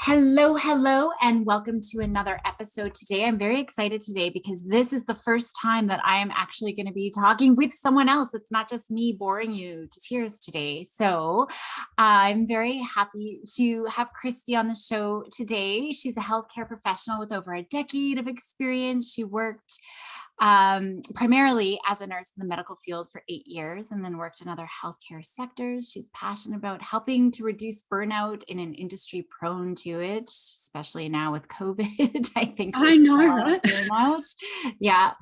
Hello, and welcome to another episode today. I'm very excited today because this is the first time that I am actually going to be talking with someone else. It's not just me boring you to tears today. So I'm very happy to have Kristy on the show today. She's a healthcare professional with over a decade of experience. She worked primarily as a nurse in the medical field for 8 years and then worked in other healthcare sectors. She's passionate about helping to reduce burnout in an industry prone to it, especially now with COVID. I think I know, right? Burnout. Yeah.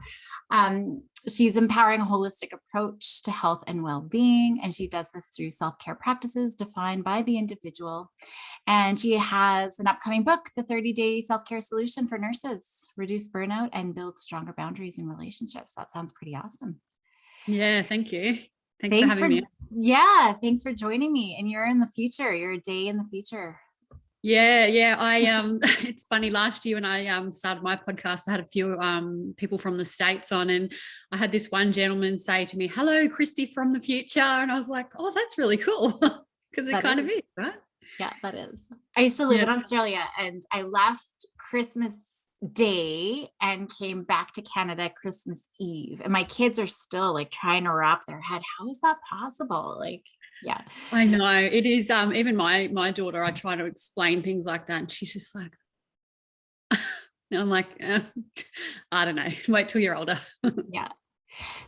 She's empowering a holistic approach to health and well-being, and she does this through self-care practices defined by the individual. And she has an upcoming book, The 30-Day Self-Care Solution for Nurses, Reduce Burnout and Build Stronger Boundaries in Relationships. That sounds pretty awesome. Yeah, thank you. Thanks for having me. Yeah, thanks for joining me. And you're in the future. You're a day in the future. Yeah. It's funny, last year when I started my podcast, I had a few people from the States on, and I had this one gentleman say to me, "Hello, Kristy from the future." And I was like, "Oh, that's really cool." Because it kind of is, right? Yeah, that is. I used to live in Australia, and I left Christmas Day and came back to Canada Christmas Eve. And my kids are still like trying to wrap their head. How is that possible? Like, yeah. I know it is. Even my daughter, I try to explain things like that, and she's just like, and I'm like, I don't know. Wait till you're older. Yeah.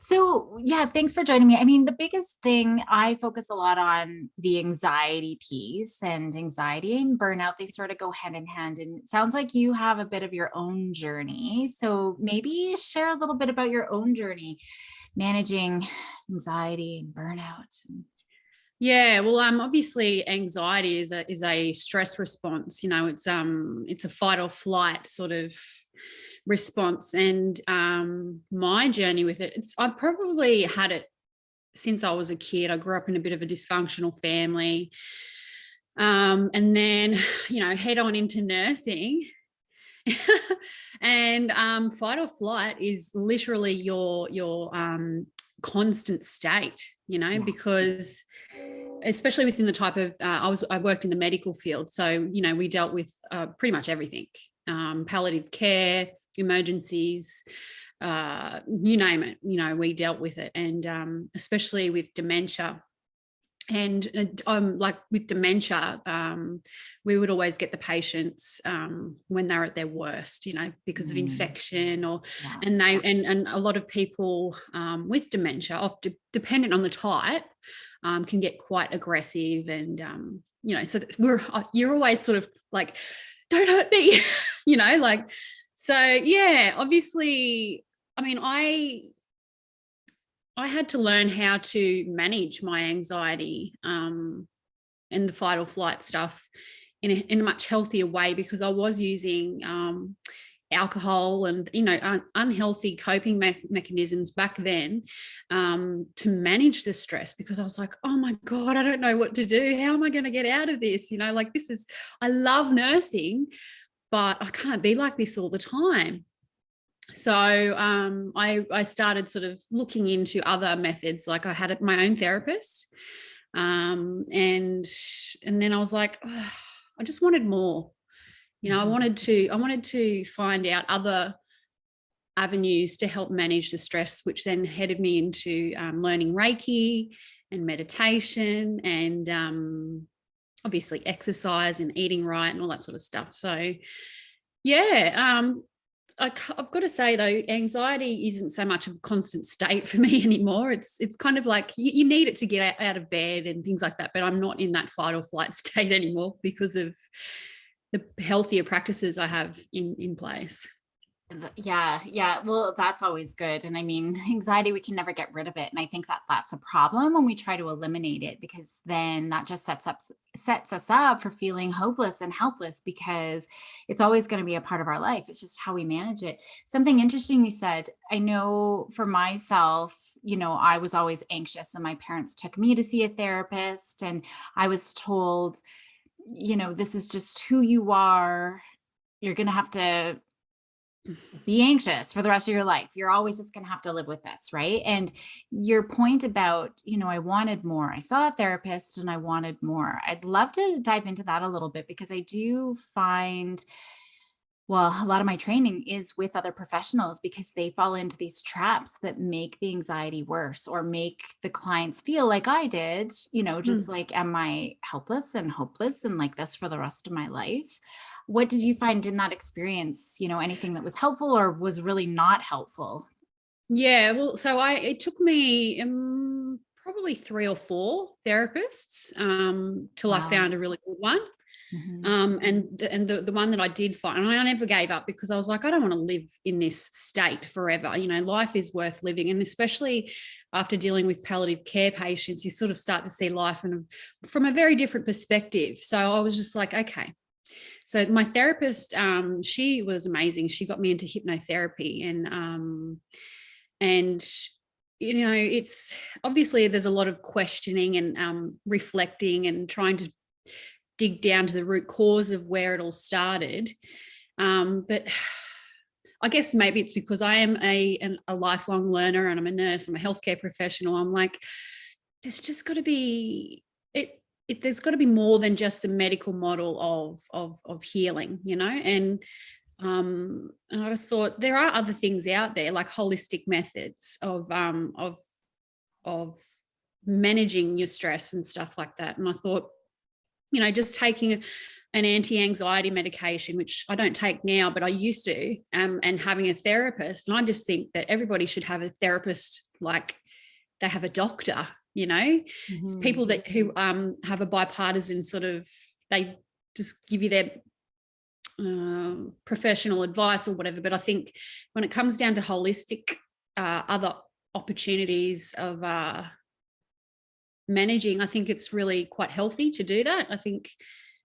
So yeah, thanks for joining me. I mean, the biggest thing, I focus a lot on the anxiety piece, and anxiety and burnout, they sort of go hand in hand. And it sounds like you have a bit of your own journey. So maybe share a little bit about your own journey managing anxiety and burnout. Yeah, well, obviously anxiety is a stress response. You know, it's a fight or flight sort of response. And my journey with it, I've probably had it since I was a kid. I grew up in a bit of a dysfunctional family, and then head on into nursing. And fight or flight is literally your constant state, because especially within the type of I worked in the medical field, so we dealt with pretty much everything, palliative care, emergencies, you name it, we dealt with it. And especially with dementia. And like with dementia, we would always get the patients when they're at their worst, because of infection and a lot of people with dementia, often dependent on the type, can get quite aggressive. And so you're always sort of like, don't hurt me, so yeah, obviously, I mean, I had to learn how to manage my anxiety and the fight or flight stuff in a much healthier way, because I was using alcohol and unhealthy coping mechanisms back then to manage the stress, because I was like, oh my God, I don't know what to do. How am I going to get out of this? I love nursing, but I can't be like this all the time. So I started sort of looking into other methods. Like I had my own therapist, and then I was like, oh, I just wanted more. I wanted to find out other avenues to help manage the stress, which then headed me into learning Reiki and meditation, and obviously exercise and eating right and all that sort of stuff. So yeah. I've got to say though, anxiety isn't so much of a constant state for me anymore. It's kind of like you need it to get out of bed and things like that, but I'm not in that fight or flight state anymore because of the healthier practices I have in place. Yeah. Well, that's always good. And I mean, anxiety, we can never get rid of it. And I think that that's a problem when we try to eliminate it, because then that just sets us up for feeling hopeless and helpless, because it's always going to be a part of our life. It's just how we manage it. Something interesting you said, I know for myself, I was always anxious, and my parents took me to see a therapist, and I was told, this is just who you are. You're going to have to be anxious for the rest of your life. You're always just going to have to live with this, right? And your point about, I wanted more. I saw a therapist and I wanted more. I'd love to dive into that a little bit because I do find, well, a lot of my training is with other professionals because they fall into these traps that make the anxiety worse or make the clients feel like I did, just Mm. like, am I helpless and hopeless and like this for the rest of my life? What did you find in that experience? Anything that was helpful or was really not helpful? Yeah, well, so it took me probably 3 or 4 therapists till I Wow. found a really good one. Mhm. And the one that I did find, and I never gave up because I was like, I don't want to live in this state forever. Life is worth living. And especially after dealing with palliative care patients, you sort of start to see life from a very different perspective. So I was just like, okay. So my therapist, she was amazing. She got me into hypnotherapy and it's obviously there's a lot of questioning and reflecting and trying to dig down to the root cause of where it all started. But I guess maybe it's because I am a lifelong learner and I'm a nurse, I'm a healthcare professional. I'm like, there's just got to be there's got to be more than just the medical model of healing, and I just thought there are other things out there like holistic methods of managing your stress and stuff like that. And I thought, just taking an anti-anxiety medication, which I don't take now, but I used to, and having a therapist. And I just think that everybody should have a therapist like they have a doctor, It's Mhm. people who have a bipartisan sort of, they just give you their professional advice or whatever. But I think when it comes down to holistic other opportunities of managing, I think it's really quite healthy to do that. I think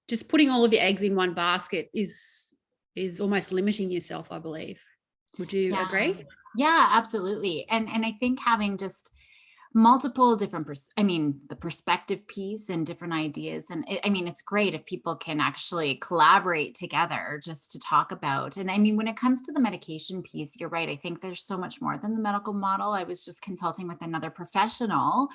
just putting all of your eggs in one basket is almost limiting yourself, I believe. Would you Yeah. agree? Yeah, absolutely. And I think having just multiple different the perspective piece and different ideas and it's great if people can actually collaborate together just to talk about. And when it comes to the medication piece, you're right. I think there's so much more than the medical model. I was just consulting with another professional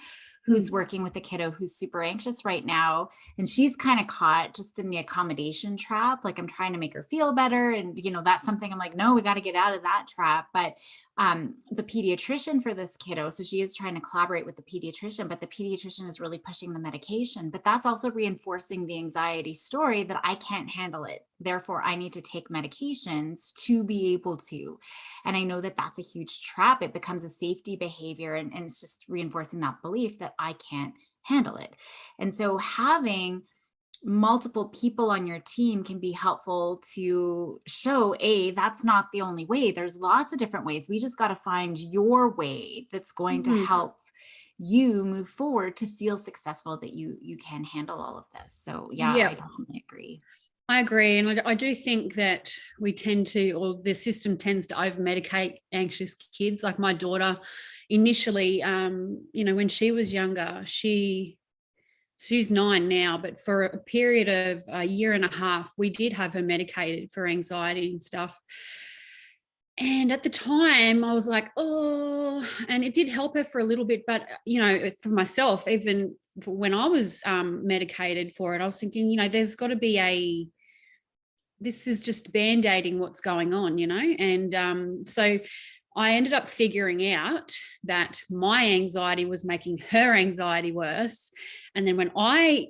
who's Mm. working with a kiddo who's super anxious right now, and she's kind of caught just in the accommodation trap. Like, I'm trying to make her feel better, and that's something I'm like, no, we got to get out of that trap. But the pediatrician for this kiddo, so she is trying to collaborate with the pediatrician, but the pediatrician is really pushing the medication. But that's also reinforcing the anxiety story that I can't handle it. Therefore, I need to take medications to be able to. And I know that that's a huge trap. It becomes a safety behavior, and it's just reinforcing that belief that I can't handle it. And so having multiple people on your team can be helpful to show that's not the only way. There's lots of different ways. We just got to find your way that's going to Mhm. help you move forward to feel successful, that you can handle all of this. So yeah, I Yeah, definitely agree. I agree. And I do think that we tend to, or the system tends to over medicate anxious kids. Like my daughter initially, when she was younger, she's 9 now, but for a period of a year and a half, we did have her medicated for anxiety and stuff. And at the time, I was like, oh, and it did help her for a little bit. But, for myself, even when I was medicated for it, I was thinking, there's got to be this is just band-aiding what's going on, And so I ended up figuring out that my anxiety was making her anxiety worse. And then when I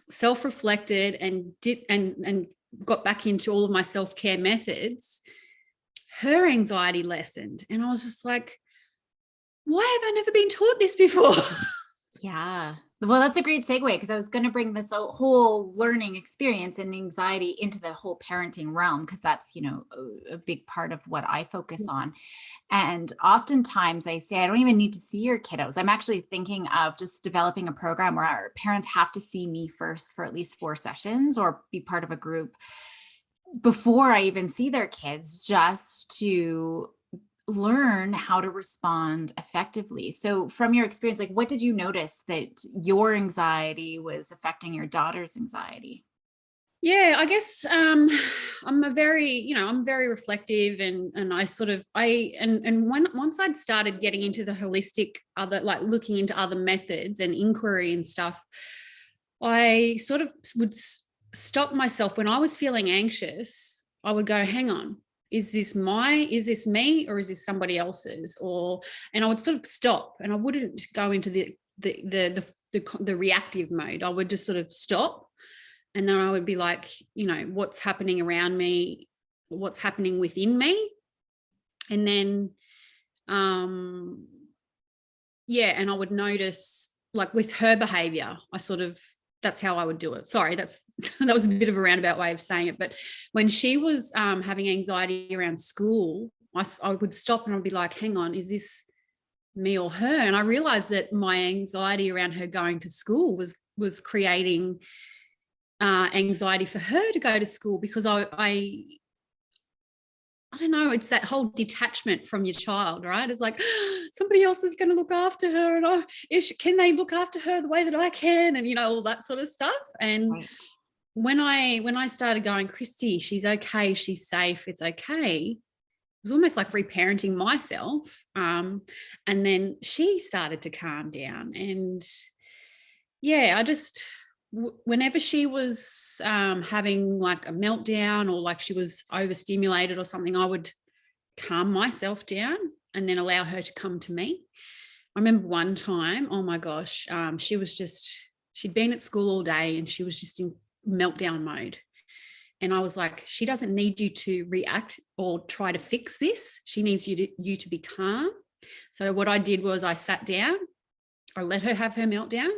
self-reflected and did and got back into all of my self-care methods, her anxiety lessened. And I was just like, why have I never been taught this before? Yeah. Well, that's a great segue because I was going to bring this whole learning experience and anxiety into the whole parenting realm, because that's, a big part of what I focus on. And oftentimes I say, I don't even need to see your kiddos. I'm actually thinking of just developing a program where our parents have to see me first for at least 4 sessions or be part of a group before I even see their kids, just to learn how to respond effectively. So from your experience, like, what did you notice that your anxiety was affecting your daughter's anxiety? Yeah, I guess I'm a very, I'm very reflective, and once I'd started getting into the holistic other, like looking into other methods and inquiry and stuff, I sort of would stop myself when I was feeling anxious. I would go, hang on, is this me, or is this somebody else's? And I would sort of stop, and I wouldn't go into the reactive mode. I would just sort of stop, and then I would be like, what's happening around me, what's happening within me. And then and I would notice, like with her behavior, that's how I would do it. Sorry, that was a bit of a roundabout way of saying it. But when she was having anxiety around school, I would stop and I'd be like, hang on, is this me or her? And I realized that my anxiety around her going to school was creating anxiety for her to go to school, because I don't know, it's that whole detachment from your child, right? It's like, somebody else is going to look after her, and can they look after her the way that I can, and all that sort of stuff. And Right. when I started going, Kristy, she's okay, she's safe, it's okay, it was almost like reparenting myself. And then she started to calm down. And yeah, I just, whenever she was having like a meltdown, or like she was overstimulated or something, I would calm myself down and then allow her to come to me. I remember one time, oh my gosh, she'd been at school all day and she was just in meltdown mode. And I was like, she doesn't need you to react or try to fix this. She needs you to be calm. So what I did was I sat down, I let her have her meltdown.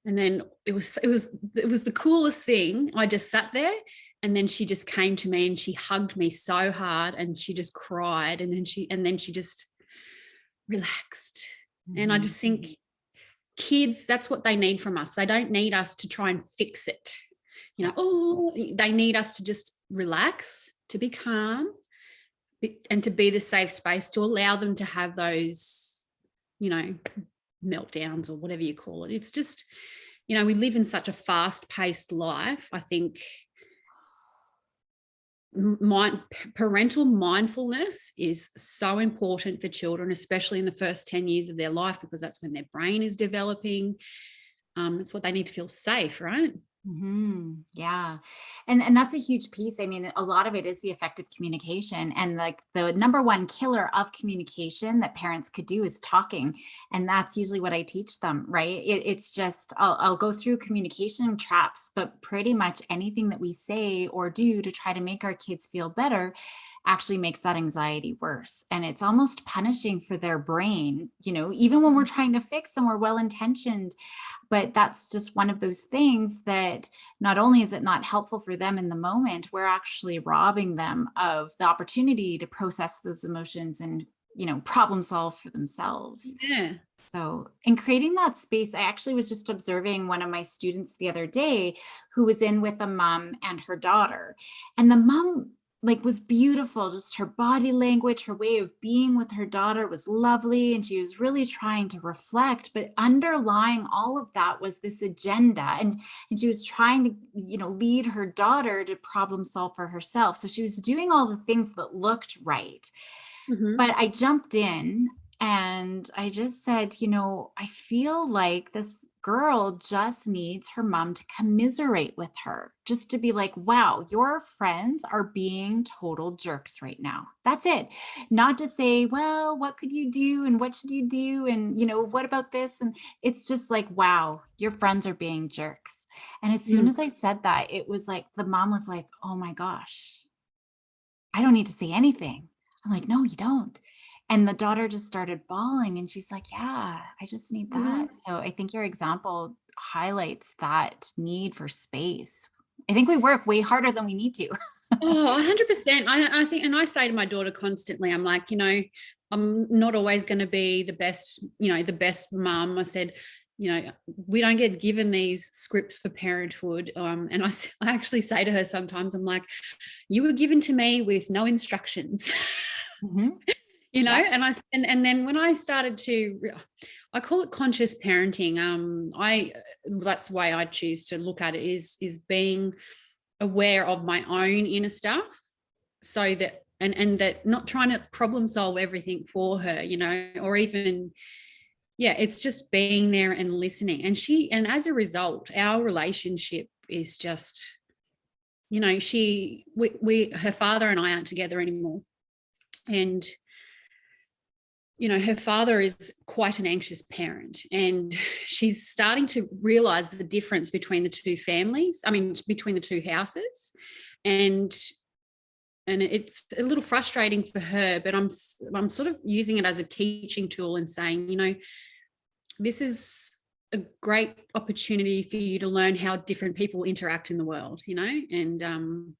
And then it was the coolest thing. I just sat there, and then she just came to me and she hugged me so hard, and she just cried, and then she just relaxed. Mm-hmm. And I just think kids, that's what they need from us. They don't need us to try and fix it. They need us to just relax, to be calm, and to be the safe space to allow them to have those, meltdowns or whatever you call it. It's just, we live in such a fast-paced life. I think parental mindfulness is so important for children, especially in the first 10 years of their life, because that's when their brain is developing. It's what they need to feel safe, right? Mm-hmm. Yeah. And that's a huge piece. I mean, a lot of it is the effective communication, and like the number one killer of communication that parents could do is talking. And that's usually what I teach them, right? It's just, I'll go through communication traps, but pretty much anything that we say or do to try to make our kids feel better actually makes that anxiety worse. And it's almost punishing for their brain, even when we're trying to fix and we're well-intentioned. But that's just one of those things that not only is it not helpful for them in the moment, we're actually robbing them of the opportunity to process those emotions and, problem solve for themselves. Yeah. So in creating that space, I actually was just observing one of my students the other day who was in with a mom and her daughter. And the mom was beautiful. Just her body language, her way of being with her daughter was lovely. And she was really trying to reflect, but underlying all of that was this agenda. And she was trying to, lead her daughter to problem solve for herself. So she was doing all the things that looked right. Mm-hmm. But I jumped in and I just said, I feel like this girl just needs her mom to commiserate with her, just to be like, wow, your friends are being total jerks right now. That's it. Not to say, well, what could you do? And what should you do? And, what about this? And it's just like, wow, your friends are being jerks. And as soon as I said that, it was like, the mom was like, oh my gosh, I don't need to say anything. I'm like, no, you don't. And the daughter just started bawling, and she's like, yeah, I just need that. Mm-hmm. So I think your example highlights that need for space. I think we work way harder than we need to. Oh, 100%. I think, and I say to my daughter constantly, I'm like, I'm not always going to be the best, the best mom. I said, we don't get given these scripts for parenthood. And I actually say to her sometimes, I'm like, you were given to me with no instructions. Mm-hmm. you know, Yeah. and then when I started to, I call it conscious parenting. That's the way I choose to look at it, is being aware of my own inner stuff, so that, and that, not trying to problem solve everything for her, you know, or even, yeah, it's just being there and listening. And as a result, our relationship is just, you know, her father and I aren't together anymore. And, you know, her father is quite an anxious parent, and she's starting to realize the difference between the two families, between the two houses. And it's a little frustrating for her, but I'm sort of using it as a teaching tool and saying, you know, this is a great opportunity for you to learn how different people interact in the world, you know. And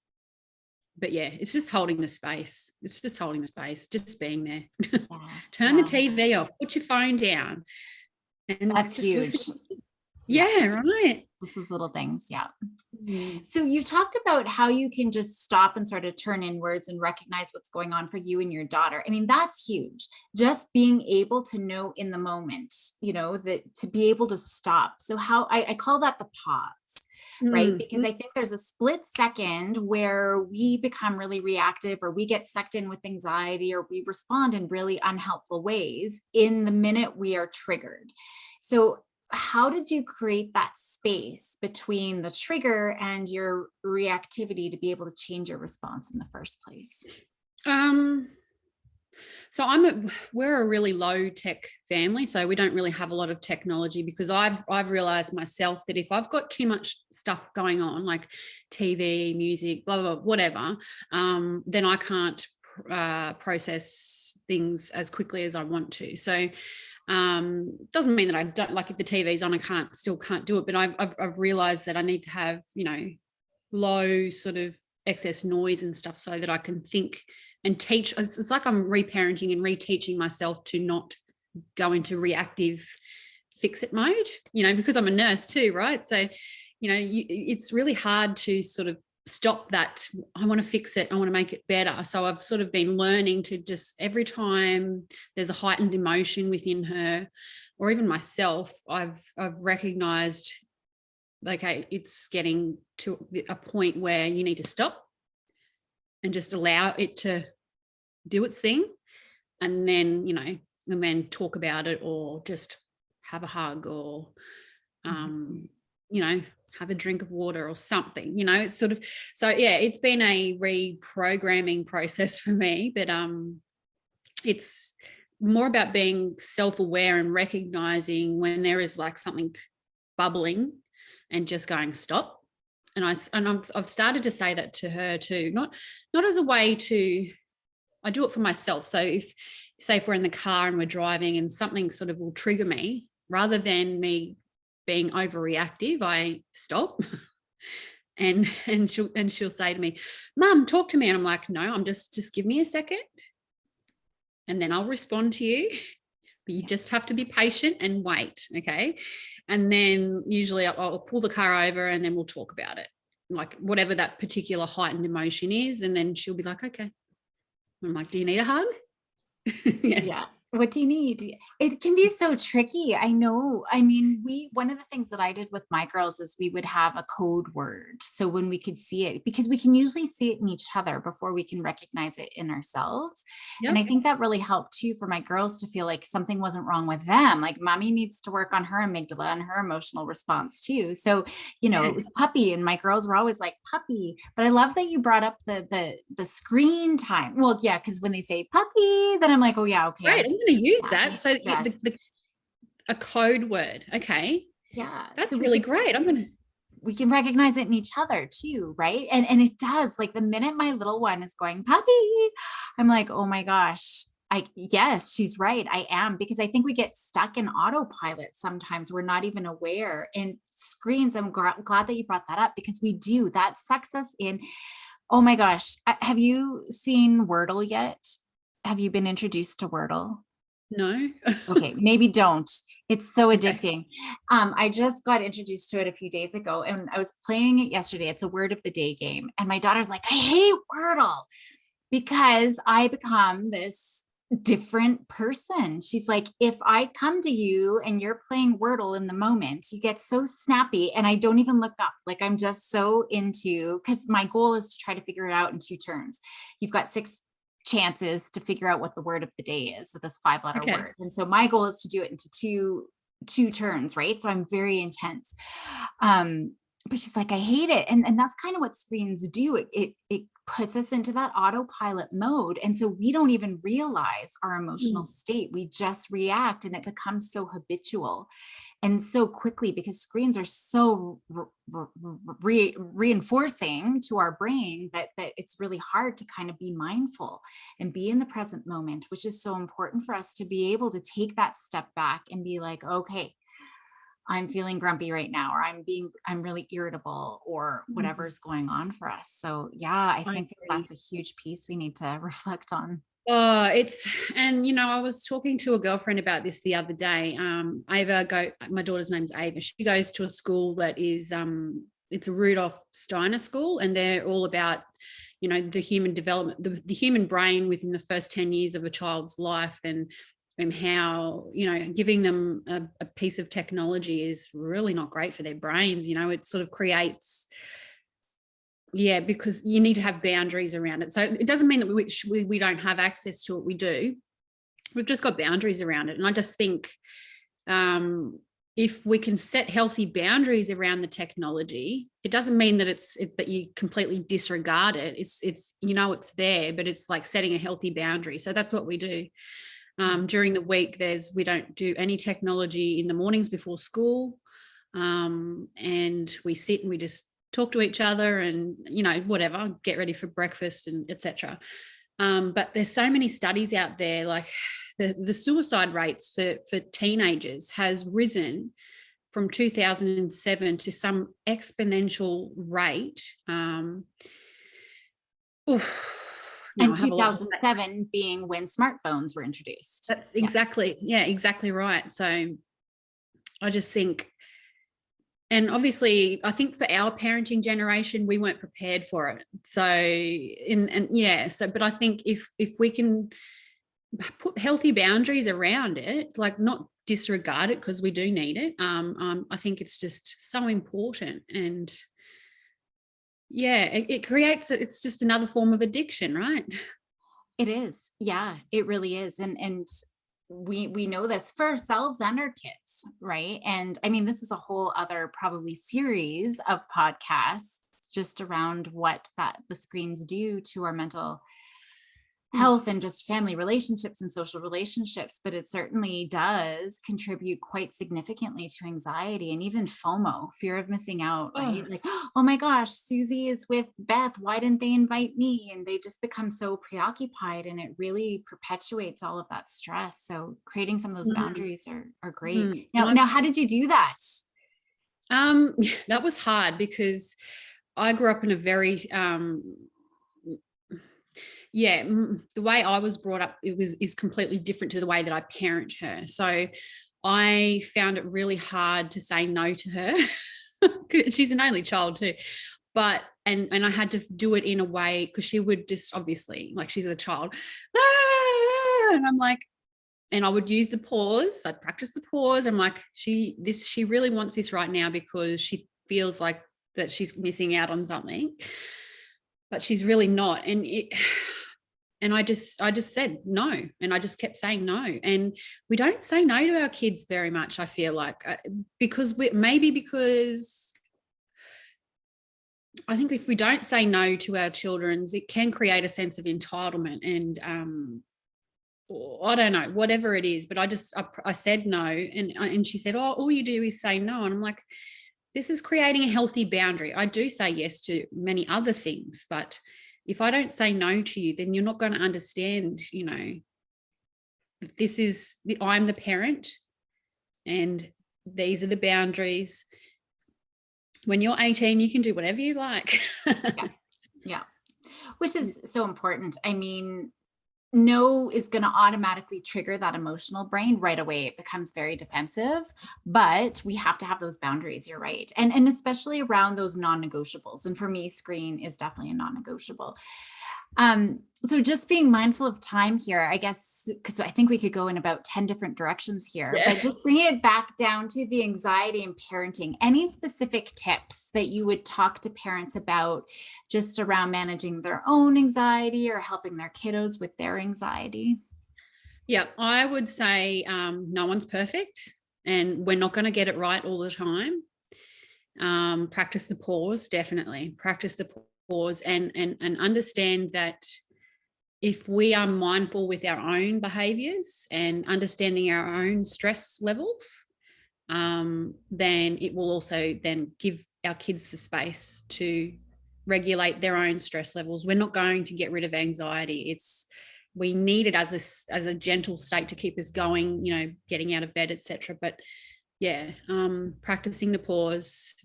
but yeah, it's just holding the space. It's just holding the space, just being there. Yeah. Turn the TV off, put your phone down, and That's just huge. listen. Yeah, right. Just those little things. Yeah. Mm. So you talked about how you can just stop and sort of turn inwards and recognize what's going on for you and your daughter. I mean, that's huge. Just being able to know in the moment, you know, that to be able to stop. So how I call that the pause. Right. Because I think there's a split second where we become really reactive, or we get sucked in with anxiety, or we respond in really unhelpful ways in the minute we are triggered. So how did you create that space between the trigger and your reactivity to be able to change your response in the first place? So we're a really low tech family, so we don't really have a lot of technology, because I've realized myself that if I've got too much stuff going on, like TV, music, blah blah, blah, whatever, then I can't process things as quickly as I want to. So doesn't mean that I don't, like, if the TV's on, I can't do it, but I've realized that I need to have, you know, low sort of excess noise and stuff, so that I can think and teach. It's like I'm reparenting and reteaching myself to not go into reactive fix it mode, you know, because I'm a nurse too, right? So, you know, it's really hard to sort of stop that. I want to fix it, I want to make it better. So I've sort of been learning to just, every time there's a heightened emotion within her, or even myself, I've recognized, okay, it's getting to a point where you need to stop and just allow it to do its thing, and then, you know, and then talk about it, or just have a hug, or you know, have a drink of water or something, you know. It's sort of, so yeah, it's been a reprogramming process for me, but it's more about being self-aware and recognizing when there is like something bubbling, and just going stop. And I've started to say that to her too, not as a way to, I do it for myself. So if we're in the car and we're driving and something sort of will trigger me, rather than me being overreactive, I stop and she'll say to me, Mum, talk to me. And I'm like, no, I'm just give me a second and then I'll respond to you. But you just have to be patient and wait. Okay. And then usually I'll pull the car over and then we'll talk about it, like whatever that particular heightened emotion is. And then she'll be like, okay. I'm like, do you need a hug? Yeah. What do you need? It can be so tricky. I know. I mean, one of the things that I did with my girls is we would have a code word. So when we could see it, because we can usually see it in each other before we can recognize it in ourselves. Yep. And I think that really helped too for my girls to feel like something wasn't wrong with them. Like mommy needs to work on her amygdala and her emotional response too. So, you know, it was puppy, and my girls were always like puppy. But I love that you brought up the screen time. Well, yeah, because when they say puppy, then I'm like, oh yeah, okay. Great. I'm going to use that. So yes. A code word. Okay. Yeah. That's so really great. We can recognize it in each other too, right? And it does, like the minute my little one is going puppy, I'm like, oh my gosh, yes, she's right. I am, because I think we get stuck in autopilot sometimes. We're not even aware. And screens, I'm glad that you brought that up, because we do. That sucks us in. Oh my gosh. Have you seen Wordle yet? Have you been introduced to Wordle? No. Okay, maybe don't. It's so addicting. I just got introduced to it a few days ago, and I was playing it yesterday. It's a word of the day game. And my daughter's like, I hate Wordle, because I become this different person. She's like, if I come to you and you're playing Wordle in the moment, you get so snappy and I don't even look up. Like I'm just so into, because my goal is to try to figure it out in 2 turns. You've got 6 chances to figure out what the word of the day is, so this 5-letter Okay. word. And so my goal is to do it into two turns, right? So I'm very intense. But she's like, I hate it. And that's kind of what screens do. It puts us into that autopilot mode. And so we don't even realize our emotional state. We just react and it becomes so habitual and so quickly because screens are so reinforcing to our brain that it's really hard to kind of be mindful and be in the present moment, which is so important for us to be able to take that step back and be like, okay, I'm feeling grumpy right now, or I'm really irritable, or whatever's going on for us. So yeah, I I think agree. that's a huge piece we need to reflect on. And I was talking to a girlfriend about this the other day. My daughter's name's Ava. She goes to a school that is, it's a Rudolf Steiner school, and they're all about, the human development, the human brain within the first 10 years of a child's life, and how, giving them a piece of technology is really not great for their brains. It sort of creates, because you need to have boundaries around it. So it doesn't mean that we don't have access to it. We do. We've just got boundaries around it. And I just think if we can set healthy boundaries around the technology, it doesn't mean that that you completely disregard it. It's it's there, but it's like setting a healthy boundary. So that's what we do. During the week, we don't do any technology in the mornings before school, and we sit and we just talk to each other and whatever, get ready for breakfast and etc. But there's so many studies out there, like the suicide rates for teenagers has risen from 2007 to some exponential rate. And 2007 being when smartphones were introduced. That's exactly right. So I just think, and obviously I think for our parenting generation, we weren't prepared for it. So but I think if we can put healthy boundaries around it, like not disregard it because we do need it, I think it's just so important. And it creates, it's just another form of addiction, right? It is. Yeah, it really is. And we know this for ourselves and our kids, right? And I mean, this is a whole other probably series of podcasts just around what the screens do to our mental health and just family relationships and social relationships, but it certainly does contribute quite significantly to anxiety and even FOMO, fear of missing out, right? Like, oh my gosh, Susie is with Beth. Why didn't they invite me? And they just become so preoccupied, and it really perpetuates all of that stress. So creating some of those boundaries are great. Now, how did you do that? That was hard because I grew up in a very the way I was brought up is completely different to the way that I parent her. So I found it really hard to say no to her. She's an only child too, but and I had to do it in a way because she would just obviously, like, she's a child, and I'm like, and I would use the pause. I'd practice the pause. I'm like, she really wants this right now because she feels like that she's missing out on something, but she's really not. And I just said no, and I just kept saying no. And we don't say no to our kids very much, I feel like, because I think if we don't say no to our children, it can create a sense of entitlement and I don't know, whatever it is. But I said no, and she said, oh, all you do is say no. And I'm like, this is creating a healthy boundary. I do say yes to many other things, but if I don't say no to you, then you're not going to understand, I'm the parent and these are the boundaries. When you're 18, you can do whatever you like. Yeah. Which is so important. I mean, no is going to automatically trigger that emotional brain right away. It becomes very defensive, but we have to have those boundaries. You're right. And especially around those non-negotiables. And for me, screen is definitely a non-negotiable. So just being mindful of time here, I guess, because I think we could go in about 10 different directions here, but just bringing it back down to the anxiety and parenting, any specific tips that you would talk to parents about just around managing their own anxiety or helping their kiddos with their anxiety? Yeah, I would say no one's perfect and we're not going to get it right all the time. Practice the pause, definitely. Practice the pause and understand that if we are mindful with our own behaviors and understanding our own stress levels, then it will also then give our kids the space to regulate their own stress levels. We're not going to get rid of anxiety. We need it as a gentle state to keep us going, getting out of bed, etc. But yeah, practicing the pause,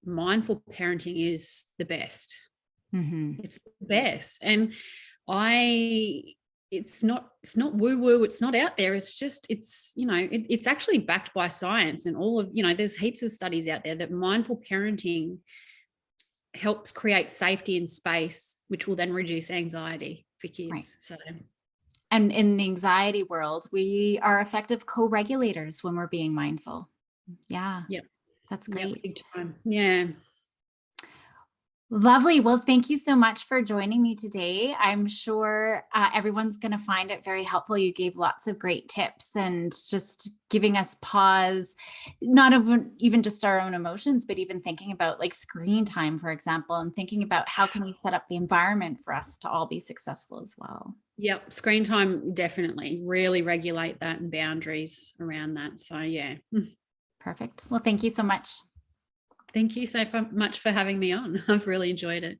mindful parenting is the best. Mm-hmm. It's the best. And it's not woo woo. It's not out there. It's just, it's actually backed by science and all of, there's heaps of studies out there that mindful parenting helps create safety and space, which will then reduce anxiety for kids. Right. So, and in the anxiety world, we are effective co-regulators when we're being mindful. Yeah. Yep. That's great. Yep, big time. Yeah. Lovely. Well, thank you so much for joining me today. I'm sure everyone's going to find it very helpful. You gave lots of great tips and just giving us pause, not even just our own emotions, but even thinking about like screen time, for example, and thinking about how can we set up the environment for us to all be successful as well. Yep. Screen time, definitely. Really regulate that and boundaries around that. So yeah. Perfect. Well, thank you so much. Thank you so much for having me on. I've really enjoyed it.